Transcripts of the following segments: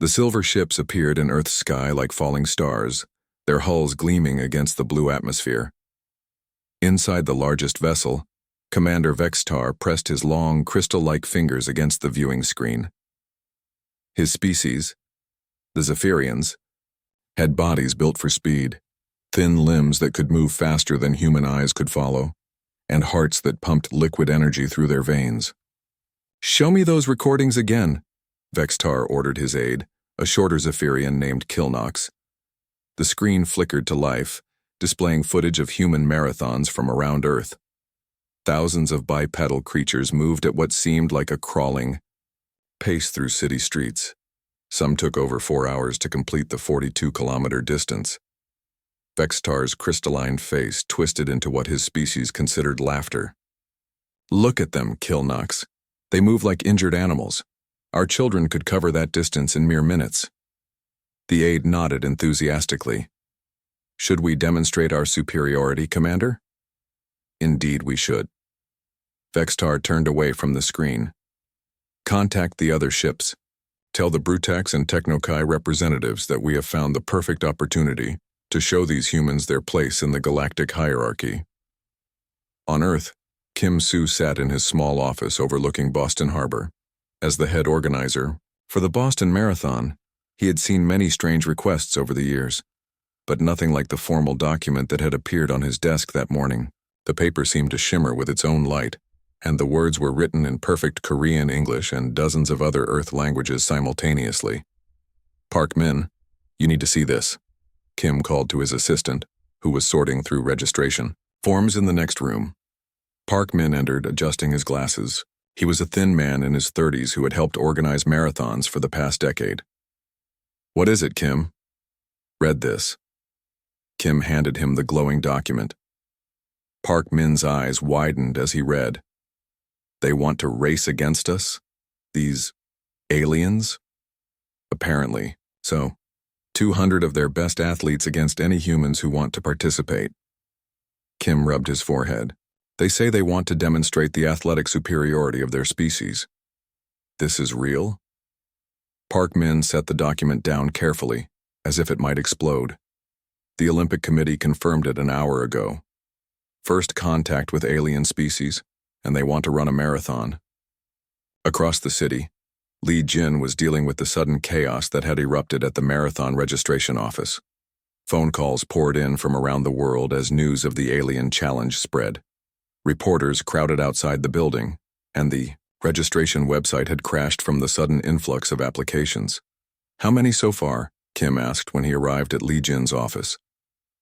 The silver ships appeared in Earth's sky like falling stars, their hulls gleaming against the blue atmosphere. Inside the largest vessel, Commander Vextar pressed his long, crystal-like fingers against the viewing screen. His species, the Zephyrians, had bodies built for speed, thin limbs that could move faster than human eyes could follow, and hearts that pumped liquid energy through their veins. "Show me those recordings again," Vextar ordered his aide, a shorter Zephyrian named Kilnox. The screen flickered to life, displaying footage of human marathons from around Earth. Thousands of bipedal creatures moved at what seemed like a crawling pace through city streets. Some took over 4 hours to complete the 42-kilometer distance. Vextar's crystalline face twisted into what his species considered laughter. "Look at them, Kilnox. They move like injured animals. Our children could cover that distance in mere minutes." The aide nodded enthusiastically. "Should we demonstrate our superiority, Commander?" "Indeed we should." Vextar turned away from the screen. "Contact the other ships. Tell the Brutax and Technokai representatives that we have found the perfect opportunity to show these humans their place in the galactic hierarchy." On Earth, Kim Soo sat in his small office overlooking Boston Harbor. As the head organizer for the Boston Marathon, he had seen many strange requests over the years, but nothing like the formal document that had appeared on his desk that morning. The paper seemed to shimmer with its own light, and the words were written in perfect Korean English and dozens of other Earth languages simultaneously. "Park Min, you need to see this," Kim called to his assistant, who was sorting through registration forms in the next room. Park Min entered, adjusting his glasses. He was a thin man in his 30s who had helped organize marathons for the past decade. "What is it, Kim?" "Read this." Kim handed him the glowing document. Park Min's eyes widened as he read. "They want to race against us? These aliens?" "Apparently, so. 200 of their best athletes against any humans who want to participate." Kim rubbed his forehead. "They say they want to demonstrate the athletic superiority of their species." "This is real?" Park Min set the document down carefully, as if it might explode. "The Olympic Committee confirmed it an hour ago. First contact with alien species, and they want to run a marathon." Across the city, Li Jin was dealing with the sudden chaos that had erupted at the marathon registration office. Phone calls poured in from around the world as news of the alien challenge spread. Reporters crowded outside the building, and the registration website had crashed from the sudden influx of applications. "How many so far?" Kim asked when he arrived at Li Jin's office.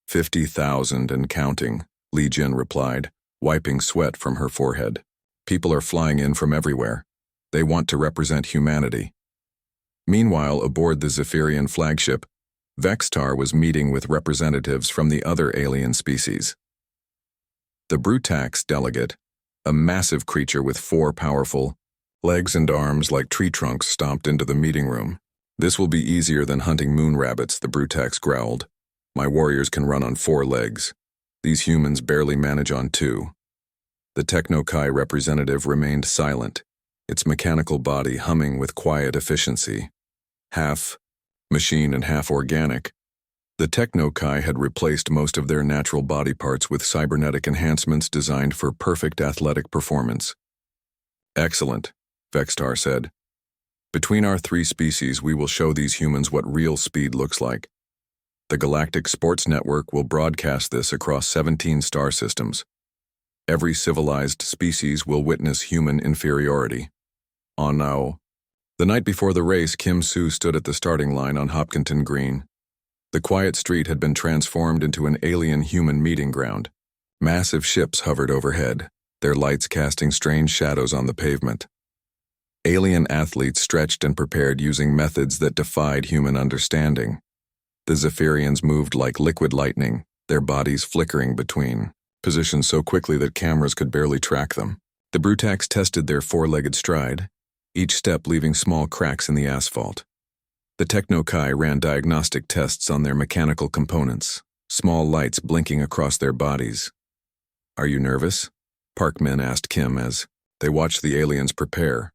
50,000 and counting, Li Jin replied, wiping sweat from her forehead. "People are flying in from everywhere. They want to represent humanity." Meanwhile, aboard the Zephyrian flagship, Vextar was meeting with representatives from the other alien species. The Brutax delegate, a massive creature with 4 powerful legs and arms like tree trunks, stomped into the meeting room. "This will be easier than hunting moon rabbits," the Brutax growled. "My warriors can run on 4 legs. These humans barely manage on 2. The Technokai representative remained silent, its mechanical body humming with quiet efficiency. Half machine and half organic, the Technokai had replaced most of their natural body parts with cybernetic enhancements designed for perfect athletic performance. "Excellent," Vextar said. "Between our 3 species, we will show these humans what real speed looks like. The Galactic Sports Network will broadcast this across 17 star systems. Every civilized species will witness human inferiority." On now. The night before the race, Kim Soo stood at the starting line on Hopkinton Green. The quiet street had been transformed into an alien-human meeting ground. Massive ships hovered overhead, their lights casting strange shadows on the pavement. Alien athletes stretched and prepared using methods that defied human understanding. The Zephyrians moved like liquid lightning, their bodies flickering between positions so quickly that cameras could barely track them. The Brutax tested their 4-legged stride, each step leaving small cracks in the asphalt. The Technokai ran diagnostic tests on their mechanical components, small lights blinking across their bodies. "Are you nervous?" Park Min asked Kim as they watched the aliens prepare.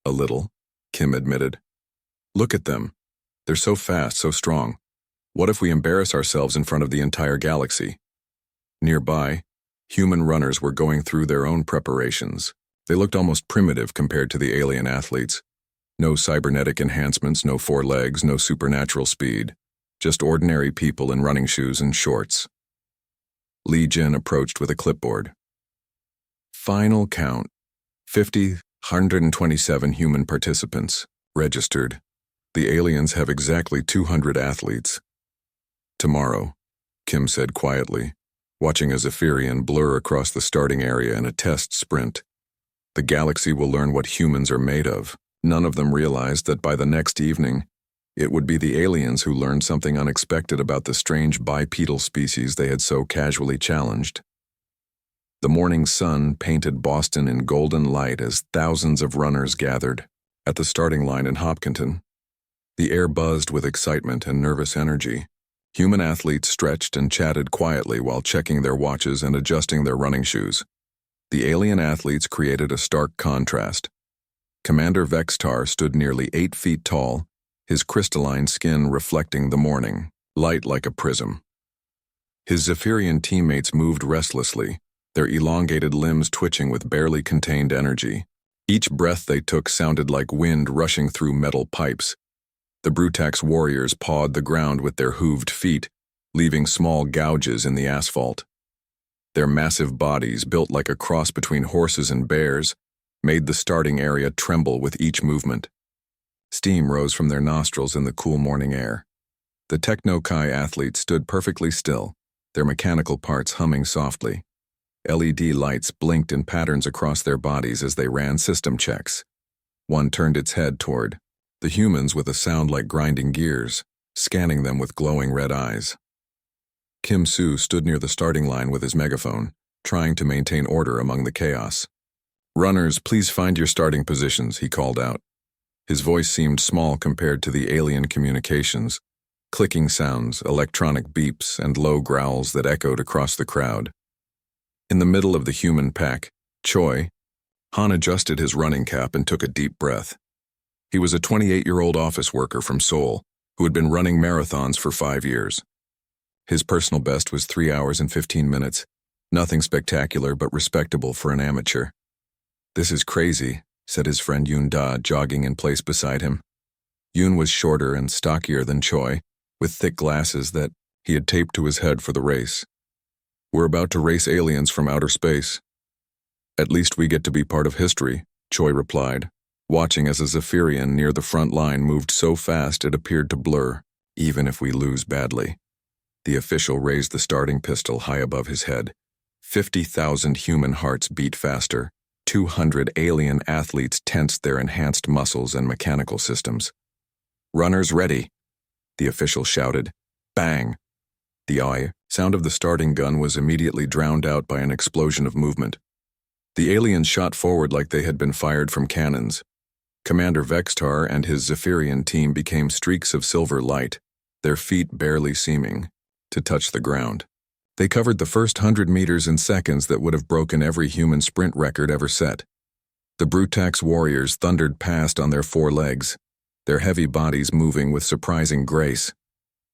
"A little," Kim admitted. "Look at them. They're so fast, so strong. What if we embarrass ourselves in front of the entire galaxy? Nearby, human runners were going through their own preparations. They looked almost primitive compared to the alien athletes. No cybernetic enhancements, no 4 legs, no supernatural speed. Just ordinary people in running shoes and shorts. Li Jin approached with a clipboard. Final count. 127 human participants registered. The aliens have exactly 200 athletes. Tomorrow, Kim said quietly, watching a Zephyrian blur across the starting area in a test sprint. The galaxy will learn what humans are made of. None of them realized that by the next evening, it would be the aliens who learned something unexpected about the strange bipedal species they had so casually challenged. The morning sun painted Boston in golden light as thousands of runners gathered at the starting line in Hopkinton. The air buzzed with excitement and nervous energy. Human athletes stretched and chatted quietly while checking their watches and adjusting their running shoes. The alien athletes created a stark contrast. Commander Vextar stood nearly 8 feet tall, his crystalline skin reflecting the morning, light like a prism. His Zephyrian teammates moved restlessly, their elongated limbs twitching with barely contained energy. Each breath they took sounded like wind rushing through metal pipes. The Brutax warriors pawed the ground with their hooved feet, leaving small gouges in the asphalt. Their massive bodies, built like a cross between horses and bears, made the starting area tremble with each movement. Steam rose from their nostrils in the cool morning air. The Techno-Kai athletes stood perfectly still, their mechanical parts humming softly. LED lights blinked in patterns across their bodies as they ran system checks. One turned its head toward the humans with a sound like grinding gears, scanning them with glowing red eyes. Kim Soo stood near the starting line with his megaphone, trying to maintain order among the chaos. "Runners, please find your starting positions," he called out. His voice seemed small compared to the alien communications, clicking sounds, electronic beeps, and low growls that echoed across the crowd. In the middle of the human pack, Choi, Han adjusted his running cap and took a deep breath. He was a 28-year-old office worker from Seoul who had been running marathons for 5 years. His personal best was 3 hours and 15 minutes, nothing spectacular but respectable for an amateur. "This is crazy," said his friend Yoon Da, jogging in place beside him. Yoon was shorter and stockier than Choi, with thick glasses that he had taped to his head for the race. "We're about to race aliens from outer space." "At least we get to be part of history," Choi replied, watching as a Zephyrian near the front line moved so fast it appeared to blur, "Even if we lose badly." The official raised the starting pistol high above his head. 50,000 human hearts beat faster. 200 alien athletes tensed their enhanced muscles and mechanical systems. "Runners ready," the official shouted. Bang! The sound of the starting gun was immediately drowned out by an explosion of movement. The aliens shot forward like they had been fired from cannons. Commander Vextar and his Zephyrian team became streaks of silver light, their feet barely seeming to touch the ground. They covered the first 100 meters in seconds that would have broken every human sprint record ever set. The Brutax warriors thundered past on their 4 legs, their heavy bodies moving with surprising grace.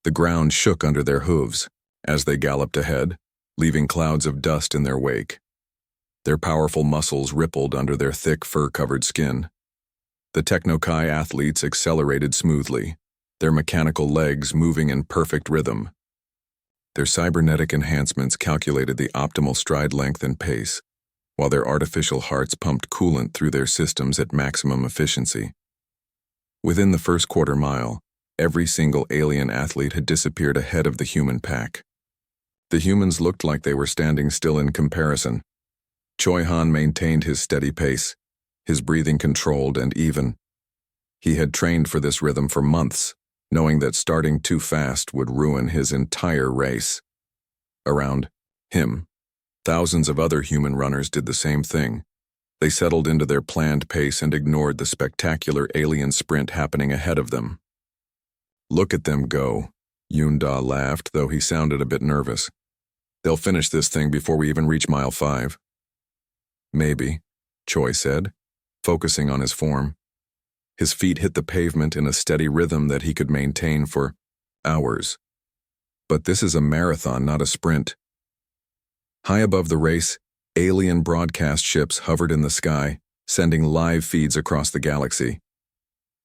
The ground shook under their hooves as they galloped ahead, leaving clouds of dust in their wake. Their powerful muscles rippled under their thick fur-covered skin. The Techno-Kai athletes accelerated smoothly, their mechanical legs moving in perfect rhythm. Their cybernetic enhancements calculated the optimal stride length and pace, while their artificial hearts pumped coolant through their systems at maximum efficiency. Within the first quarter mile, every single alien athlete had disappeared ahead of the human pack. The humans looked like they were standing still in comparison. Choi Han maintained his steady pace, his breathing controlled and even. He had trained for this rhythm for months, knowing that starting too fast would ruin his entire race. Around him, thousands of other human runners did the same thing. They settled into their planned pace and ignored the spectacular alien sprint happening ahead of them. "Look at them go," Yoon Da laughed, though he sounded a bit nervous. "They'll finish this thing before we even reach mile 5. "Maybe," Choi said, focusing on his form. His feet hit the pavement in a steady rhythm that he could maintain for hours. But this is a marathon, not a sprint. High above the race, alien broadcast ships hovered in the sky, sending live feeds across the galaxy.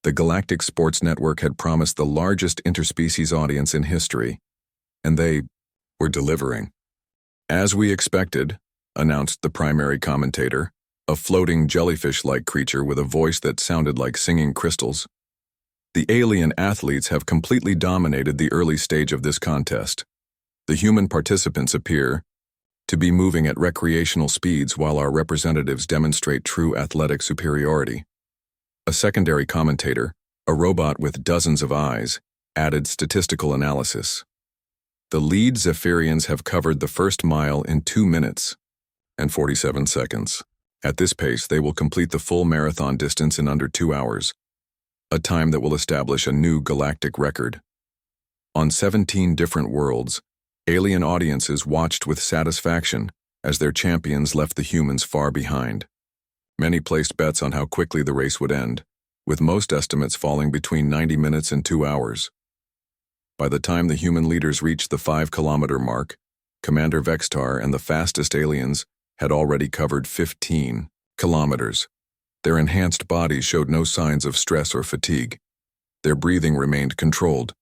The Galactic Sports Network had promised the largest interspecies audience in history, and they were delivering. As we expected, announced the primary commentator, a floating jellyfish-like creature with a voice that sounded like singing crystals. The alien athletes have completely dominated the early stage of this contest. The human participants appear to be moving at recreational speeds while our representatives demonstrate true athletic superiority. A secondary commentator, a robot with dozens of eyes, added statistical analysis. The lead Zephyrians have covered the first mile in 2 minutes and 47 seconds. At this pace, they will complete the full marathon distance in under 2 hours, a time that will establish a new galactic record. On 17 different worlds, alien audiences watched with satisfaction as their champions left the humans far behind. Many placed bets on how quickly the race would end, with most estimates falling between 90 minutes and 2 hours. By the time the human leaders reached the 5-kilometer mark, Commander Vextar and the fastest aliens had already covered 15 kilometers. Their enhanced bodies showed no signs of stress or fatigue. Their breathing remained controlled,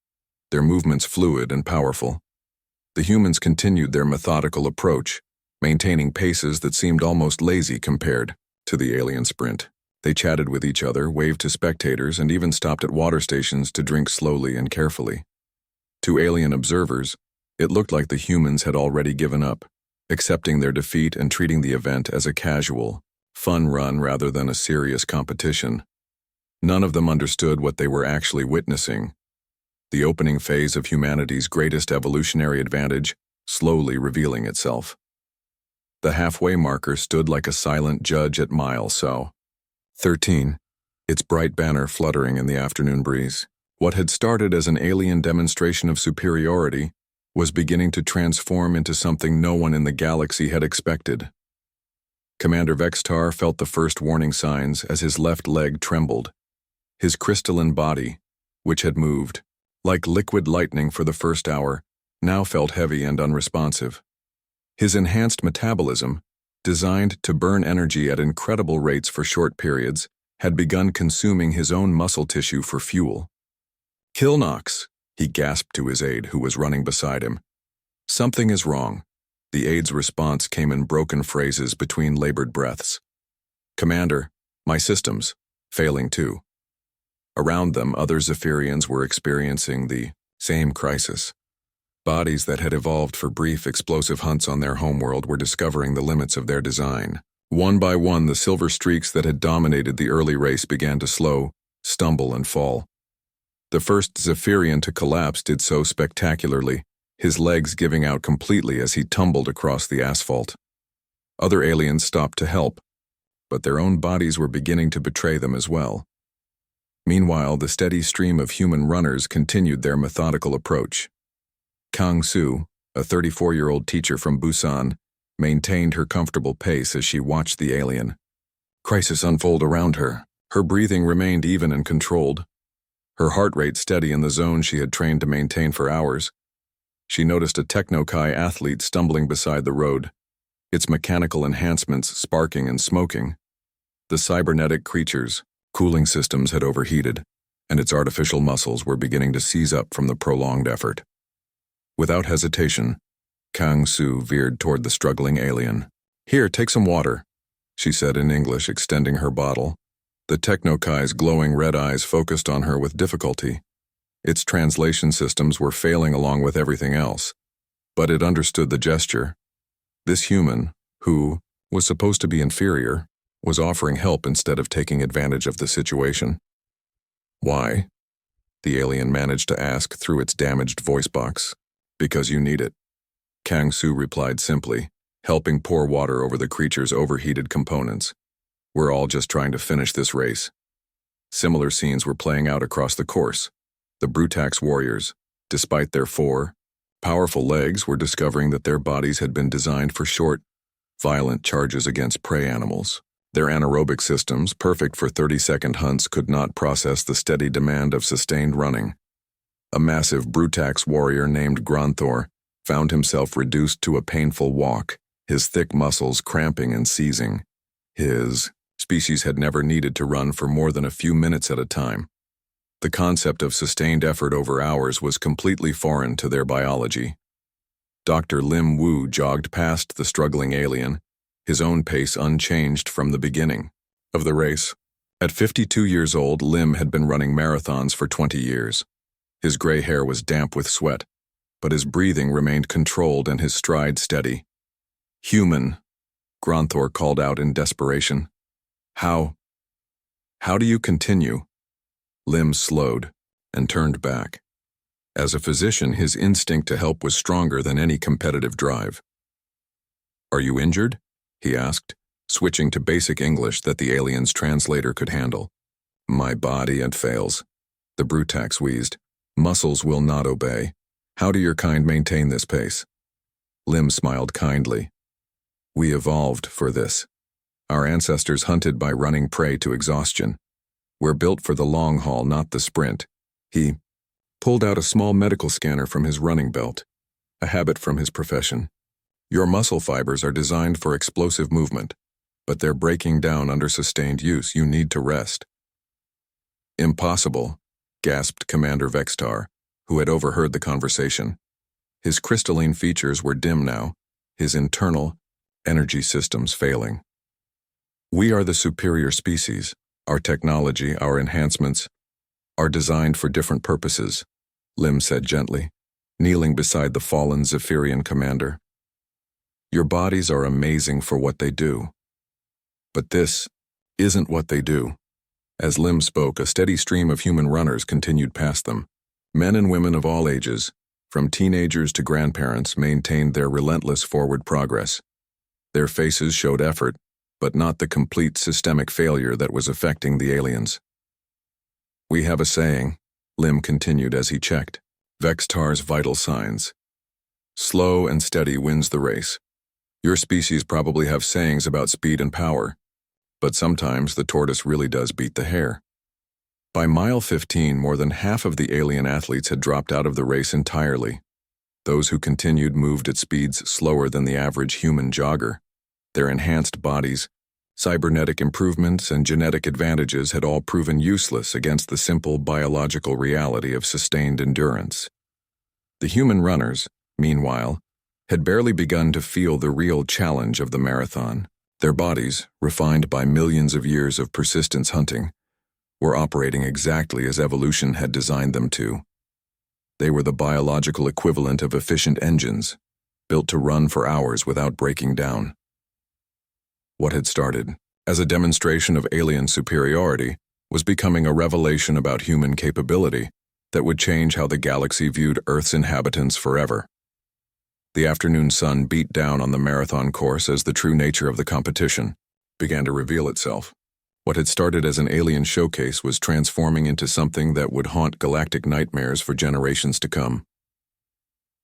their movements fluid and powerful. The humans continued their methodical approach, maintaining paces that seemed almost lazy compared to the alien sprint. They chatted with each other, waved to spectators, and even stopped at water stations to drink slowly and carefully. To alien observers, it looked like the humans had already given up, accepting their defeat and treating the event as a casual, fun run rather than a serious competition. None of them understood what they were actually witnessing: the opening phase of humanity's greatest evolutionary advantage slowly revealing itself. The halfway marker stood like a silent judge at mile 13, its bright banner fluttering in the afternoon breeze. What had started as an alien demonstration of superiority was beginning to transform into something no one in the galaxy had expected. Commander Vextar felt the first warning signs as his left leg trembled. His crystalline body, which had moved like liquid lightning for the first hour, now felt heavy and unresponsive. His enhanced metabolism, designed to burn energy at incredible rates for short periods, had begun consuming his own muscle tissue for fuel. "Kilnox," he gasped to his aide who was running beside him. "Something is wrong." The aide's response came in broken phrases between labored breaths. "Commander, my systems, failing too." Around them, other Zephyrians were experiencing the same crisis. Bodies that had evolved for brief, explosive hunts on their homeworld were discovering the limits of their design. One by one, the silver streaks that had dominated the early race began to slow, stumble, and fall. The first Zephyrian to collapse did so spectacularly, his legs giving out completely as he tumbled across the asphalt. Other aliens stopped to help, but their own bodies were beginning to betray them as well. Meanwhile, the steady stream of human runners continued their methodical approach. Kang Su, a 34-year-old teacher from Busan, maintained her comfortable pace as she watched the alien crisis unfold around her. Her breathing remained even and controlled, her heart rate steady in the zone she had trained to maintain for hours. She noticed a Technokai athlete stumbling beside the road, its mechanical enhancements sparking and smoking. The cybernetic creature's cooling systems had overheated, and its artificial muscles were beginning to seize up from the prolonged effort. Without hesitation, Kang Su veered toward the struggling alien. "Here, take some water," she said in English, extending her bottle. The Technokai's glowing red eyes focused on her with difficulty. Its translation systems were failing along with everything else, but it understood the gesture. This human, who was supposed to be inferior, was offering help instead of taking advantage of the situation. "Why?" the alien managed to ask through its damaged voice box. "Because you need it," Kang Su replied simply, helping pour water over the creature's overheated components. "We're all just trying to finish this race." Similar scenes were playing out across the course. The Brutax warriors, despite their powerful legs, were discovering that their bodies had been designed for short, violent charges against prey animals. Their anaerobic systems, perfect for 30-second hunts, could not process the steady demand of sustained running. A massive Brutax warrior named Gronthor found himself reduced to a painful walk, his thick muscles cramping and seizing. His species had never needed to run for more than a few minutes at a time. The concept of sustained effort over hours was completely foreign to their biology. Dr. Lim Wu jogged past the struggling alien, his own pace unchanged from the beginning of the race. At 52 years old, Lim had been running marathons for 20 years. His gray hair was damp with sweat, but his breathing remained controlled and his stride steady. "Human," Gronthor called out in desperation. How do you continue?" Lim slowed and turned back. As a physician, his instinct to help was stronger than any competitive drive. "Are you injured?" he asked, switching to basic English that the alien's translator could handle. "My body and fails," the Brutax wheezed. "Muscles will not obey. How do your kind maintain this pace?" Lim smiled kindly. "We evolved for this. Our ancestors hunted by running prey to exhaustion. We're built for the long haul, not the sprint." He pulled out a small medical scanner from his running belt, a habit from his profession. "Your muscle fibers are designed for explosive movement, but they're breaking down under sustained use. You need to rest." "Impossible," gasped Commander Vextar, who had overheard the conversation. His crystalline features were dim now, his internal energy systems failing. "We are the superior species. Our technology, our enhancements, are designed for different purposes," Lim said gently, kneeling beside the fallen Zephyrian commander. "Your bodies are amazing for what they do. But this isn't what they do." As Lim spoke, a steady stream of human runners continued past them. Men and women of all ages, from teenagers to grandparents, maintained their relentless forward progress. Their faces showed effort, but not the complete systemic failure that was affecting the aliens. "We have a saying," Lim continued as he checked Vextar's vital signs. "Slow and steady wins the race. Your species probably have sayings about speed and power, but sometimes the tortoise really does beat the hare." By mile 15, more than half of the alien athletes had dropped out of the race entirely. Those who continued moved at speeds slower than the average human jogger. Their enhanced bodies, cybernetic improvements, and genetic advantages had all proven useless against the simple biological reality of sustained endurance. The human runners, meanwhile, had barely begun to feel the real challenge of the marathon. Their bodies, refined by millions of years of persistence hunting, were operating exactly as evolution had designed them to. They were the biological equivalent of efficient engines, built to run for hours without breaking down. What had started as a demonstration of alien superiority was becoming a revelation about human capability that would change how the galaxy viewed Earth's inhabitants forever. The afternoon sun beat down on the marathon course as the true nature of the competition began to reveal itself. What had started as an alien showcase was transforming into something that would haunt galactic nightmares for generations to come.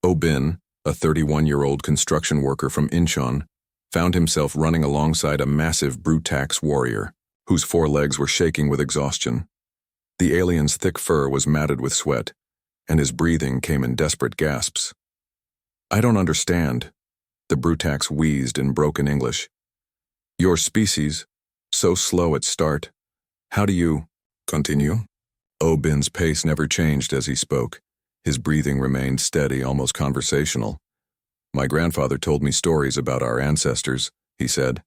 Obin, a 31-year-old construction worker from Incheon, found himself running alongside a massive Brutax warrior, whose forelegs were shaking with exhaustion. The alien's thick fur was matted with sweat, and his breathing came in desperate gasps. "I don't understand," the Brutax wheezed in broken English. "Your species, so slow at start. How do you continue?" Obin's pace never changed as he spoke. His breathing remained steady, almost conversational. "My grandfather told me stories about our ancestors," he said.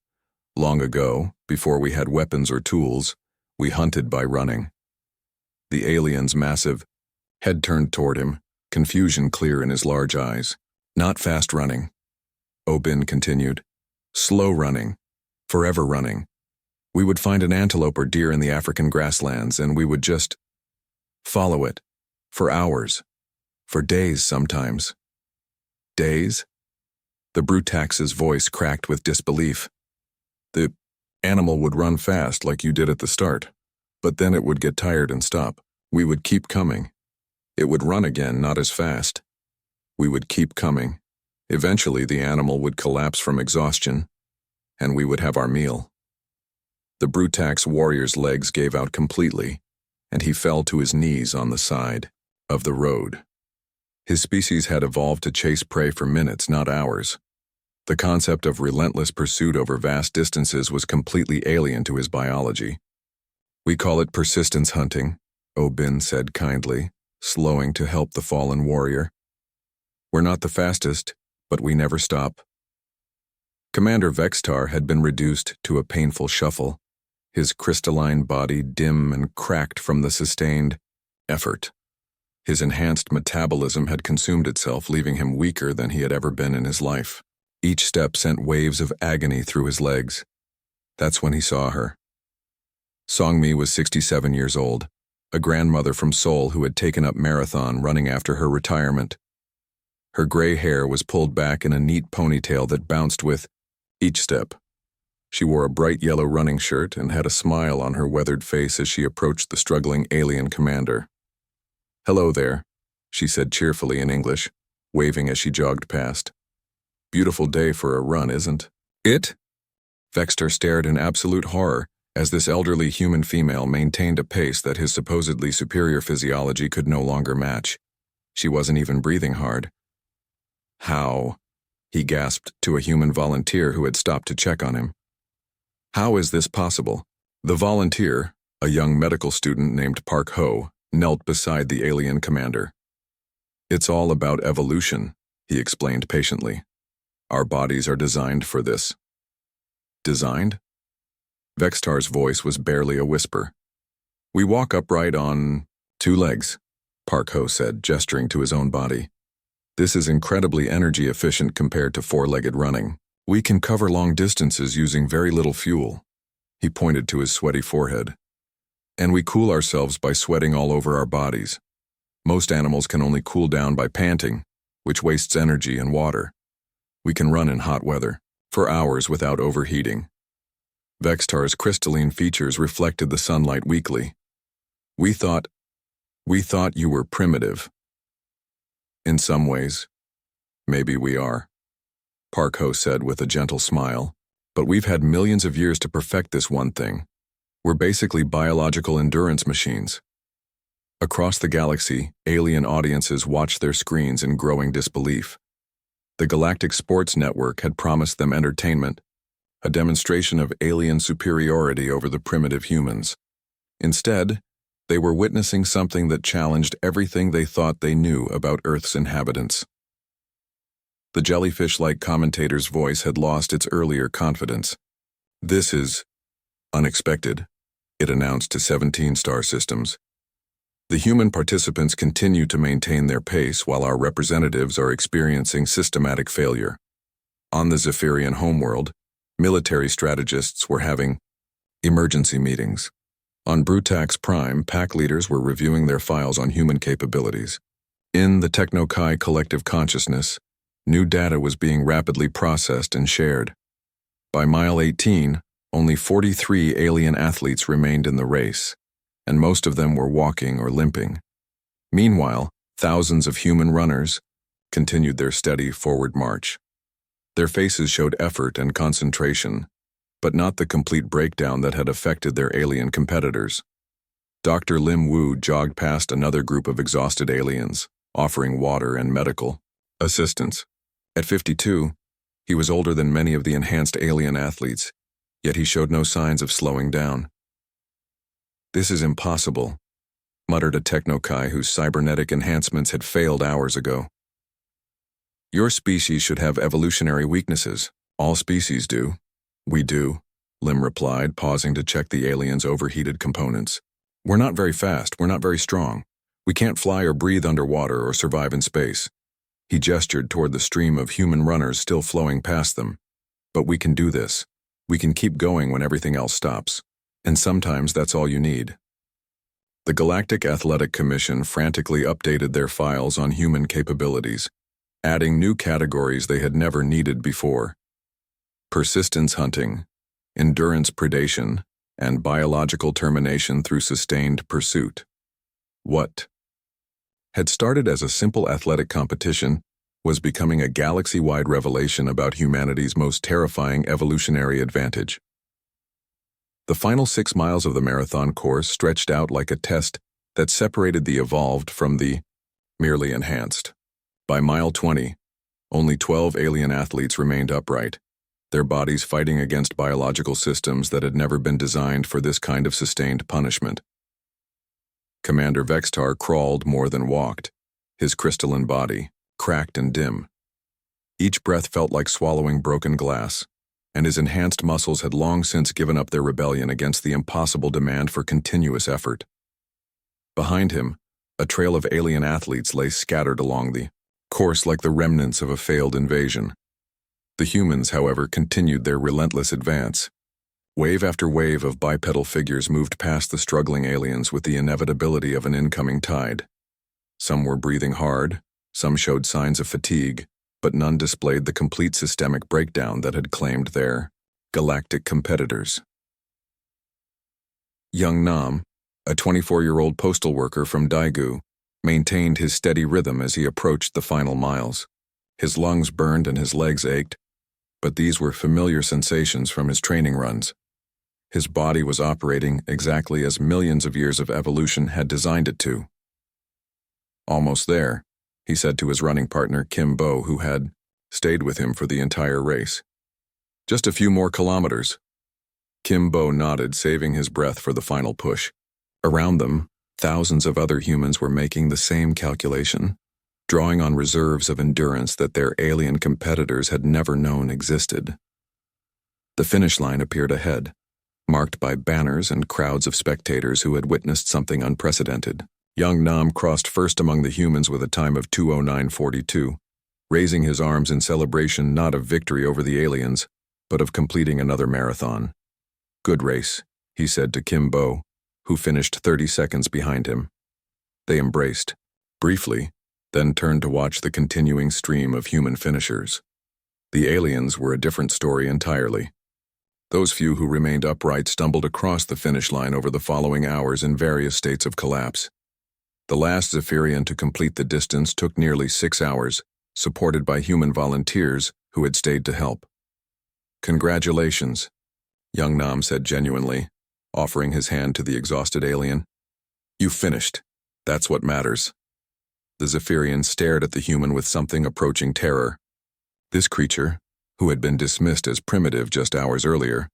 "Long ago, before we had weapons or tools, we hunted by running." The alien's massive head turned toward him, confusion clear in his large eyes. "Not fast running," Obin continued. "Slow running, forever running. We would find an antelope or deer in the African grasslands, and we would just follow it, for hours, for days sometimes." "Days?" The Brutax's voice cracked with disbelief. "The animal would run fast like you did at the start, but then it would get tired and stop. We would keep coming. It would run again, not as fast. We would keep coming. Eventually the animal would collapse from exhaustion, and we would have our meal." The Brutax warrior's legs gave out completely, and he fell to his knees on the side of the road. His species had evolved to chase prey for minutes, not hours. The concept of relentless pursuit over vast distances was completely alien to his biology. "We call it persistence hunting," Obin said kindly, slowing to help the fallen warrior. "We're not the fastest, but we never stop." Commander Vextar had been reduced to a painful shuffle, his crystalline body dim and cracked from the sustained effort. His enhanced metabolism had consumed itself, leaving him weaker than he had ever been in his life. Each step sent waves of agony through his legs. That's when he saw her. Songmi was 67 years old, a grandmother from Seoul who had taken up marathon running after her retirement. Her gray hair was pulled back in a neat ponytail that bounced with each step. She wore a bright yellow running shirt and had a smile on her weathered face as she approached the struggling alien commander. "Hello there," she said cheerfully in English, waving as she jogged past. "Beautiful day for a run, isn't it?" Vextar stared in absolute horror as this elderly human female maintained a pace that his supposedly superior physiology could no longer match. She wasn't even breathing hard. "How?" he gasped to a human volunteer who had stopped to check on him. "How is this possible?" The volunteer, a young medical student named Park Ho, knelt beside the alien commander. "It's all about evolution," he explained patiently. "Our bodies are designed for this." "Designed?" Vextar's voice was barely a whisper. "We walk upright on 2 legs, Park Ho said, gesturing to his own body. "This is incredibly energy efficient compared to 4-legged running. We can cover long distances using very little fuel." He pointed to his sweaty forehead. "And we cool ourselves by sweating all over our bodies. Most animals can only cool down by panting, which wastes energy and water. We can run in hot weather, for hours without overheating." Vextar's crystalline features reflected the sunlight weakly. We thought you were primitive." "In some ways, maybe we are," Park Ho said with a gentle smile. "But we've had millions of years to perfect this one thing. We're basically biological endurance machines." Across the galaxy, alien audiences watched their screens in growing disbelief. The Galactic Sports Network had promised them entertainment, a demonstration of alien superiority over the primitive humans. Instead, they were witnessing something that challenged everything they thought they knew about Earth's inhabitants. The jellyfish-like commentator's voice had lost its earlier confidence. "This is unexpected," it announced to 17 star systems. "The human participants continue to maintain their pace while our representatives are experiencing systematic failure. On the Zephyrian homeworld, military strategists were having emergency meetings. On Brutax Prime, pack leaders were reviewing their files on human capabilities. In the Techno-Chi collective consciousness, new data was being rapidly processed and shared. By mile 18, only 43 alien athletes remained in the race, and most of them were walking or limping. Meanwhile, thousands of human runners continued their steady forward march. Their faces showed effort and concentration, but not the complete breakdown that had affected their alien competitors. Dr. Lim Wu jogged past another group of exhausted aliens, offering water and medical assistance. At 52, he was older than many of the enhanced alien athletes, yet he showed no signs of slowing down. "This is impossible," muttered a Techno-Chi whose cybernetic enhancements had failed hours ago. "Your species should have evolutionary weaknesses. All species do." "We do," Lim replied, pausing to check the alien's overheated components. "We're not very fast, we're not very strong. We can't fly or breathe underwater or survive in space." He gestured toward the stream of human runners still flowing past them. "But we can do this. We can keep going when everything else stops. And sometimes that's all you need." The Galactic Athletic Commission frantically updated their files on human capabilities, adding new categories they had never needed before. Persistence hunting, endurance predation, and biological termination through sustained pursuit. What had started as a simple athletic competition was becoming a galaxy-wide revelation about humanity's most terrifying evolutionary advantage. The final 6 miles of the marathon course stretched out like a test that separated the evolved from the merely enhanced. By mile 20, only 12 alien athletes remained upright, their bodies fighting against biological systems that had never been designed for this kind of sustained punishment. Commander Vextar crawled more than walked, his crystalline body cracked and dim. Each breath felt like swallowing broken glass, and his enhanced muscles had long since given up their rebellion against the impossible demand for continuous effort. Behind him, a trail of alien athletes lay scattered along the course like the remnants of a failed invasion. The humans, however, continued their relentless advance. Wave after wave of bipedal figures moved past the struggling aliens with the inevitability of an incoming tide. Some were breathing hard, some showed signs of fatigue, but none displayed the complete systemic breakdown that had claimed their galactic competitors. Young Nam, a 24-year-old postal worker from Daegu, maintained his steady rhythm as he approached the final miles. His lungs burned and his legs ached, but these were familiar sensations from his training runs. His body was operating exactly as millions of years of evolution had designed it to. "Almost there," he said to his running partner Kim Bo, who had stayed with him for the entire race. "Just a few more kilometers." Kim Bo nodded, saving his breath for the final push. Around them, thousands of other humans were making the same calculation, drawing on reserves of endurance that their alien competitors had never known existed. The finish line appeared ahead, marked by banners and crowds of spectators who had witnessed something unprecedented. Young Nam crossed first among the humans with a time of 2:09:42, raising his arms in celebration not of victory over the aliens, but of completing another marathon. "Good race," he said to Kim Bo, who finished 30 seconds behind him. They embraced, briefly, then turned to watch the continuing stream of human finishers. The aliens were a different story entirely. Those few who remained upright stumbled across the finish line over the following hours in various states of collapse. The last Zephyrian to complete the distance took nearly 6 hours, supported by human volunteers who had stayed to help. "Congratulations," young Nam said genuinely, offering his hand to the exhausted alien. "You finished. That's what matters." The Zephyrian stared at the human with something approaching terror. This creature, who had been dismissed as primitive just hours earlier,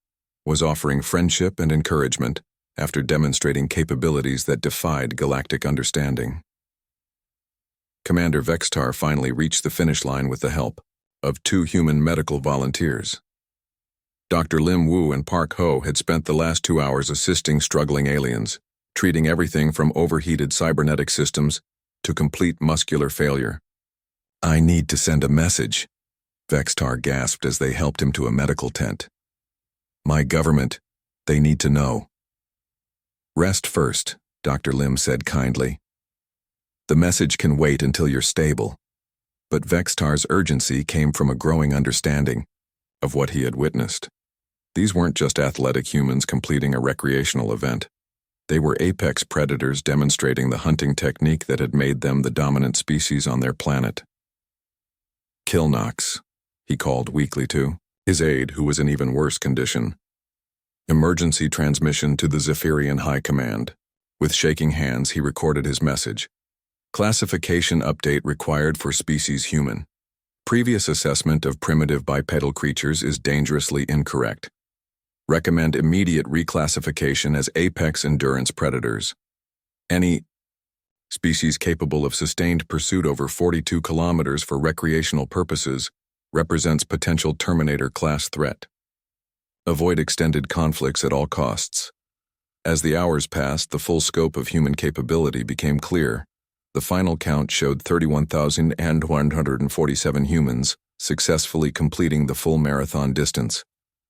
was offering friendship and encouragement after demonstrating capabilities that defied galactic understanding. Commander Vextar finally reached the finish line with the help of 2 human medical volunteers. Dr. Lim Wu and Park Ho had spent the last 2 hours assisting struggling aliens, treating everything from overheated cybernetic systems to complete muscular failure. "I need to send a message," Vextar gasped as they helped him to a medical tent. "My government, they need to know." "Rest first," Dr. Lim said kindly. "The message can wait until you're stable." But Vextar's urgency came from a growing understanding of what he had witnessed. These weren't just athletic humans completing a recreational event. They were apex predators demonstrating the hunting technique that had made them the dominant species on their planet. "Kilnox," he called weakly to his aide, who was in even worse condition. Emergency transmission to the Zephyrian High Command. With shaking hands, he recorded his message. "Classification update required for species human. Previous assessment of primitive bipedal creatures is dangerously incorrect. Recommend immediate reclassification as apex endurance predators. Any species capable of sustained pursuit over 42 kilometers for recreational purposes represents potential Terminator-class threat. Avoid extended conflicts at all costs." As the hours passed, the full scope of human capability became clear. The final count showed 31,147 humans successfully completing the full marathon distance.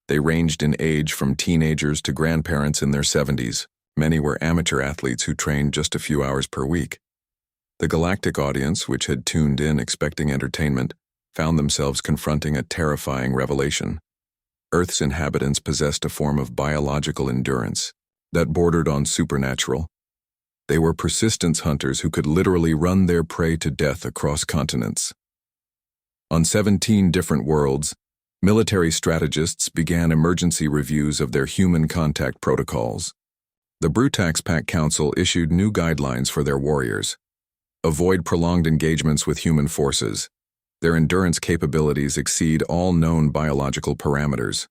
They ranged in age from teenagers to grandparents in their 70s. Many were amateur athletes who trained just a few hours per week. The galactic audience, which had tuned in expecting entertainment, found themselves confronting a terrifying revelation. Earth's inhabitants possessed a form of biological endurance that bordered on supernatural. They were persistence hunters who could literally run their prey to death across continents. On 17 different worlds, Military strategists began emergency reviews of their human contact protocols. The Brutax Pact Council issued new guidelines for their warriors. Avoid prolonged engagements with human forces. Their endurance capabilities exceed all known biological parameters.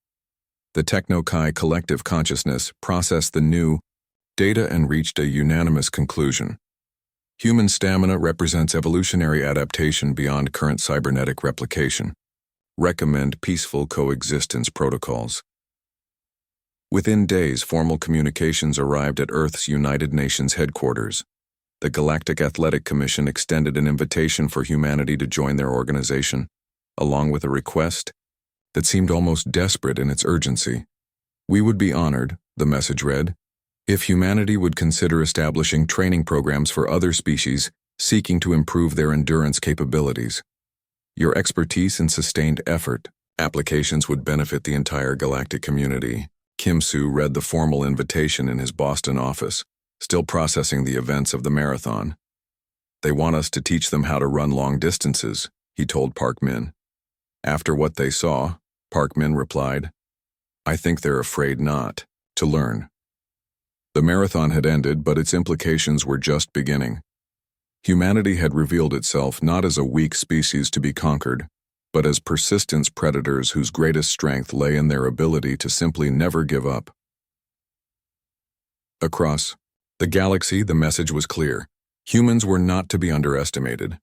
The Techno-Chi collective consciousness processed the new data and reached a unanimous conclusion. Human stamina represents evolutionary adaptation beyond current cybernetic replication. Recommend peaceful coexistence protocols. Within days, formal communications arrived at Earth's United Nations headquarters. The Galactic Athletic Commission extended an invitation for humanity to join their organization, along with a request that seemed almost desperate in its urgency. We would be honored, the message read, if humanity would consider establishing training programs for other species seeking to improve their endurance capabilities. Your expertise and sustained effort, applications would benefit the entire galactic community. Kim Soo read the formal invitation in his Boston office, still processing the events of the marathon. They want us to teach them how to run long distances, he told Park Min. After what they saw, Park Min replied, I think they're afraid not to learn. The marathon had ended, but its implications were just beginning. Humanity had revealed itself not as a weak species to be conquered, but as persistence predators whose greatest strength lay in their ability to simply never give up. Across the galaxy, the message was clear. Humans were not to be underestimated.